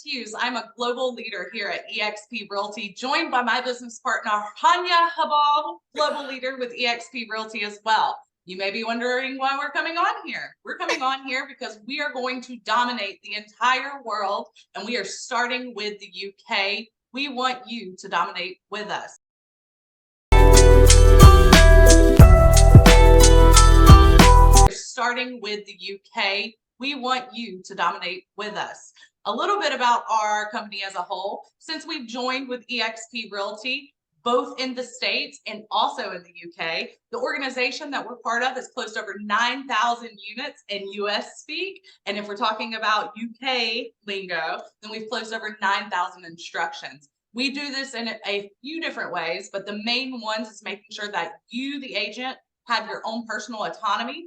Hughes. I'm a global leader here at EXP Realty, joined by my business partner, Hania Habbal, global leader with EXP Realty as well. You may be wondering why we're coming on here. We're coming on here because we are going to dominate the entire world, and we are starting with the UK. We want you to dominate with us. We're starting with the UK. We want you to dominate with us. A little bit about our company as a whole. Since we've joined with EXP Realty, both in the States and also in the UK, the organization that we're part of has closed over 9,000 units in US speak. And if we're talking about UK lingo, then we've closed over 9,000 instructions. We do this in a few different ways, but the main ones is making sure that you, the agent, have your own personal autonomy.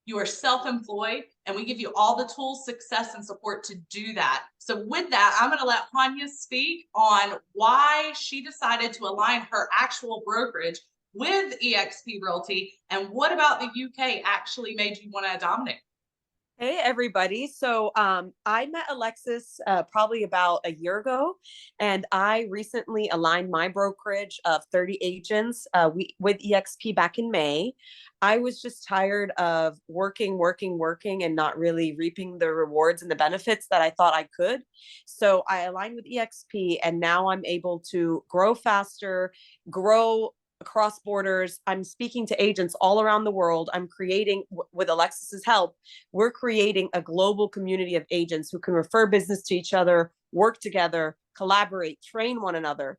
You are self-employed, and we give you all the tools, success, and support to do that. So with that, I'm going to let Hania speak on why she decided to align her actual brokerage with EXP Realty, and what about the UK actually made you want to dominate? Hey, everybody. So I met Alexis probably about a year ago, and I recently aligned my brokerage of 30 agents with EXP back in May. I was just tired of working, and not really reaping the rewards and the benefits that I thought I could. So I aligned with EXP, and now I'm able to grow faster, grow across borders. I'm speaking to agents all around the world. I'm creating, with Alexis's help, we're creating a global community of agents who can refer business to each other, work together, collaborate, train one another.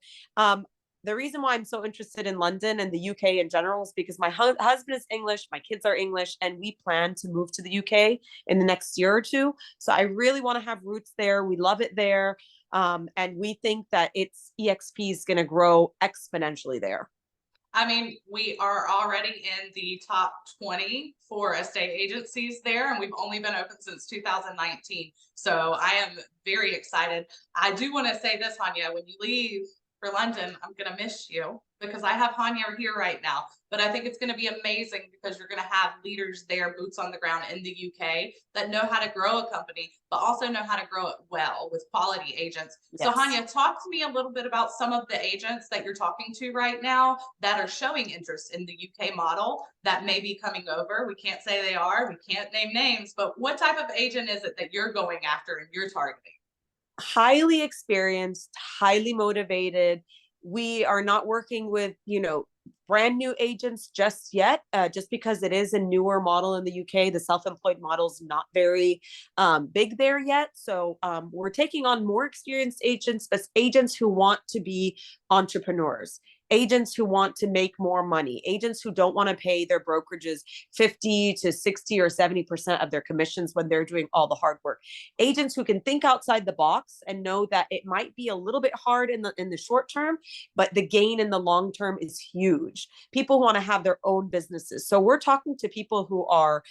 The reason why I'm so interested in London and the UK in general is because my husband is English, my kids are English, and we plan to move to the UK in the next year or two. So I really want to have roots there. We love it there. And we think that EXP is going to grow exponentially there. I mean, we are already in the top 20 for estate agencies there, and we've only been open since 2019. So I am very excited. I do want to say this, Hania, when you leave for London, I'm going to miss you because I have Hania here right now. But I think it's going to be amazing because you're going to have leaders there, boots on the ground in the UK, that know how to grow a company, but also know how to grow it well with quality agents. Yes. So Hania, talk to me a little bit about some of the agents that you're talking to right now that are showing interest in the UK model that may be coming over. We can't say they are, we can't name names, but what type of agent is it that you're going after and you're targeting? Highly experienced, highly motivated. We are not working with, brand new agents just yet, just because it is a newer model in the UK. The self-employed model is not very big there yet. So we're taking on more experienced agents, but agents who want to be entrepreneurs, agents who want to make more money, agents who don't want to pay their brokerages 50 to 60 or 70% of their commissions when they're doing all the hard work, agents who can think outside the box and know that it might be a little bit hard in the short term, but the gain in the long term is huge. People want to have their own businesses. So we're talking to people who are,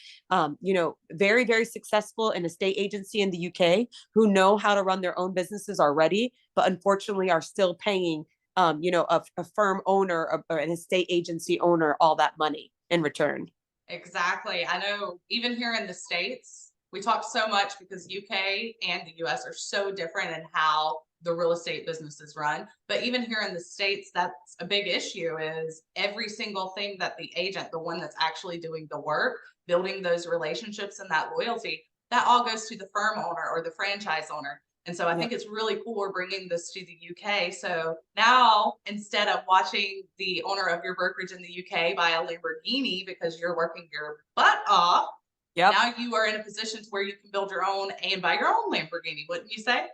very, very successful in a state agency in the UK, who know how to run their own businesses already, but unfortunately are still paying a firm owner or an estate agency owner all that money in return. Exactly. I know even here in the States, we talk so much because UK and the US are so different in how the real estate business is run. But even here in the States, that's a big issue, is every single thing that the agent, the one that's actually doing the work, building those relationships and that loyalty, that all goes to the firm owner or the franchise owner. And so I think it's really cool we're bringing this to the UK. So now, instead of watching the owner of your brokerage in the UK buy a Lamborghini because you're working your butt off, now you are in a position to where you can build your own and buy your own Lamborghini, wouldn't you say?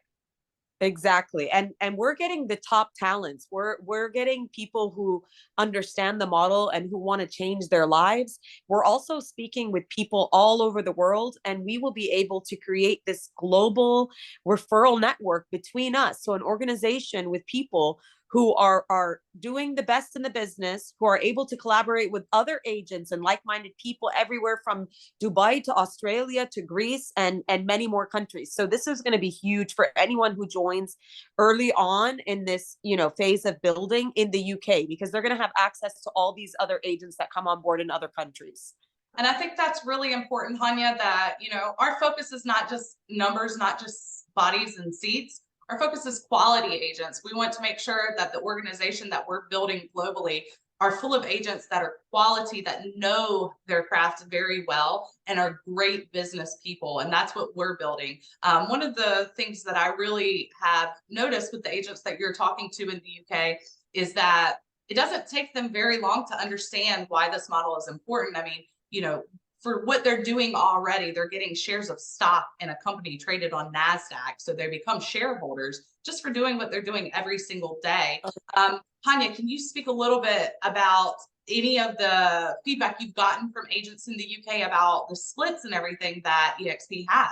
Exactly. And we're getting the top talents. We're getting people who understand the model and who want to change their lives. We're also speaking with people all over the world, and we will be able to create this global referral network between us. So an organization with people who are doing the best in the business, who are able to collaborate with other agents and like-minded people everywhere from Dubai to Australia to Greece and many more countries. So this is going to be huge for anyone who joins early on in this, phase of building in the UK, because they're going to have access to all these other agents that come on board in other countries. And I think that's really important, Hania, that, our focus is not just numbers, not just bodies and seats. Our focus is quality agents. We want to make sure that the organization that we're building globally are full of agents that are quality, that know their craft very well and are great business people. And that's what we're building. One of the things that I really have noticed with the agents that you're talking to in the UK is that it doesn't take them very long to understand why this model is important. I mean, you know, for what they're doing already, they're getting shares of stock in a company traded on NASDAQ. So they become shareholders just for doing what they're doing every single day. Hania, can you speak a little bit about any of the feedback you've gotten from agents in the UK about the splits and everything that EXP has?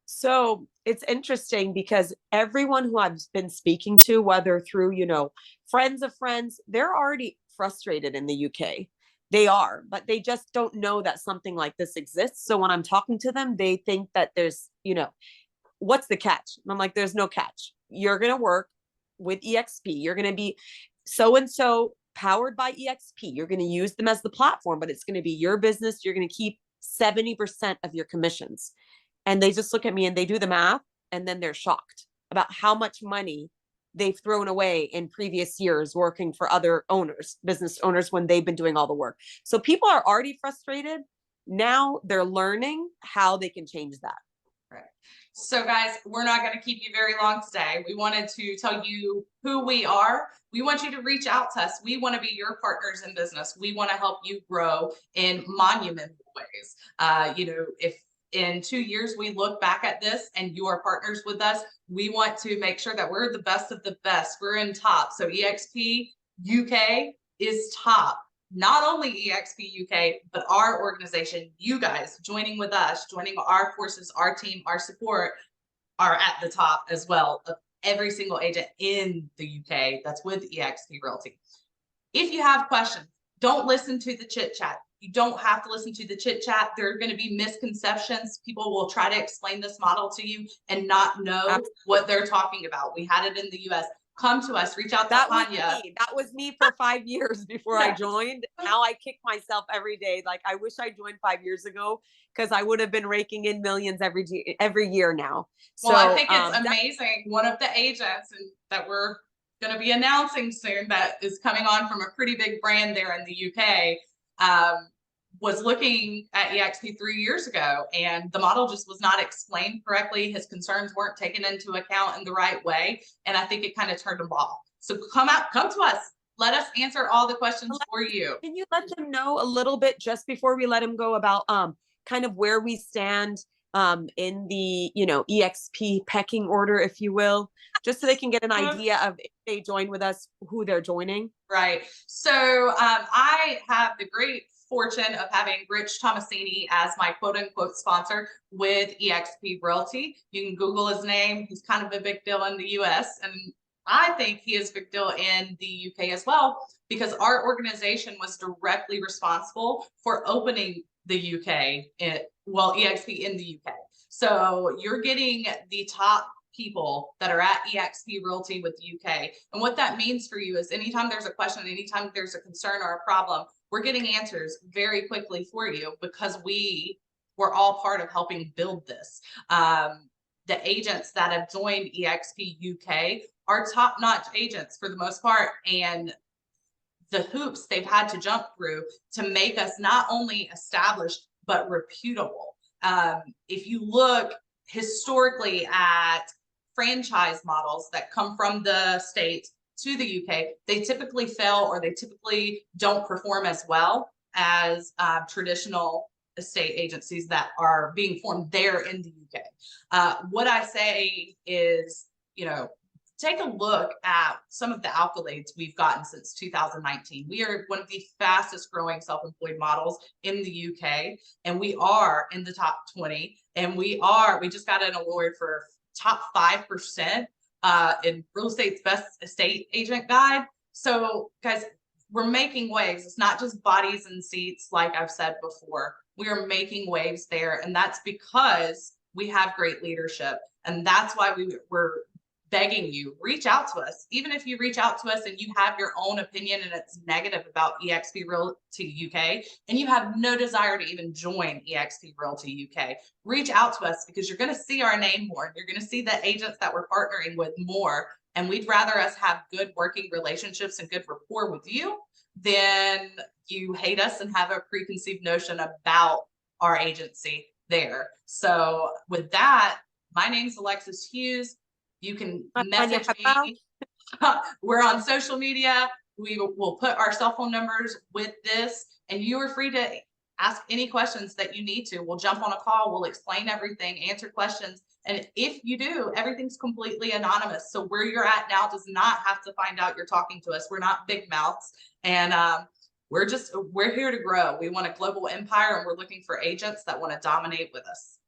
So it's interesting because everyone who I've been speaking to, whether through, you know, friends of friends, they're already frustrated in the UK. They are, but they just don't know that something like this exists. So when I'm talking to them, they think that there's, you know, what's the catch? And I'm like, there's no catch. You're going to work with EXP. You're going to be so-and-so powered by EXP. You're going to use them as the platform, but it's going to be your business. You're going to keep 70% of your commissions. And they just look at me and they do the math, and then they're shocked about how much money they've thrown away in previous years working for other owners, business owners, when they've been doing all the work. So people are already frustrated. Now they're learning how they can change that. Right. So guys, we're not going to keep you very long today. We wanted to tell you who we are. We want you to reach out to us. We want to be your partners in business. We want to help you grow in monumental ways. You know, if in 2 years we look back at this and you are partners with us, we want to make sure that we're the best of the best. We're in top. So EXP UK is top. Not only EXP UK, but our organization, you guys joining with us, joining our forces, our team, our support, are at the top as well of every single agent in the UK that's with EXP Realty. If you have questions, don't listen to the chit chat. You don't have to listen to the chit chat. There are going to be misconceptions. People will try to explain this model to you and not know what they're talking about. We had it in the US. Come to us, reach out to Hania. That was me for 5 years before I joined. Now I kick myself every day. Like, I wish I joined 5 years ago, because I would have been raking in millions every year now. Well, I think it's amazing. One of the agents that we're going to be announcing soon, that is coming on from a pretty big brand there in the UK, was looking at EXP 3 years ago, and the model just was not explained correctly. His concerns weren't taken into account in the right way, and I think it kind of turned him off. So come to us. Let us answer all the questions for you. Can you let them know a little bit, just before we let him go, about kind of where we stand in the, you know, EXP pecking order, if you will, just so they can get an idea of, if they join with us, who they're joining? Right. So I have the great fortune of having Rich Tomasini as my quote unquote sponsor with EXP Realty. You can Google his name. He's kind of a big deal in the US, and I think he is a big deal in the UK as well, because our organization was directly responsible for opening the UK, EXP in the UK. So you're getting the top people that are at EXP Realty with the UK. And what that means for you is, anytime there's a question, anytime there's a concern or a problem, we're getting answers very quickly for you, because we're all part of helping build this. The agents that have joined EXP UK are top-notch agents for the most part, and the hoops they've had to jump through to make us not only established, but reputable. If you look historically at franchise models that come from the States to the UK, they typically fail, or they typically don't perform as well as traditional estate agencies that are being formed there in the UK. What I say is, you know, take a look at some of the accolades we've gotten since 2019. We are one of the fastest growing self-employed models in the UK, and we are in the top 20. And we just got an award for top 5% in Real Estate's Best Estate Agent Guide. So guys, we're making waves. It's not just bodies and seats, like I've said before. We are making waves there, and that's because we have great leadership, and that's why we're begging you, reach out to us. Even if you reach out to us and you have your own opinion and it's negative about EXP Realty UK and you have no desire to even join EXP Realty UK, reach out to us, because you're going to see our name more. You're going to see the agents that we're partnering with more. And we'd rather us have good working relationships and good rapport with you than you hate us and have a preconceived notion about our agency there. So with that, my name's Alexis Hughes. You can message me. We're on social media. We will put our cell phone numbers with this, and you are free to ask any questions that you need to. We'll jump on a call. We'll explain everything, answer questions. And if you do, everything's completely anonymous. So where you're at now does not have to find out you're talking to us. We're not big mouths. And we're here to grow. We want a global empire, and we're looking for agents that want to dominate with us.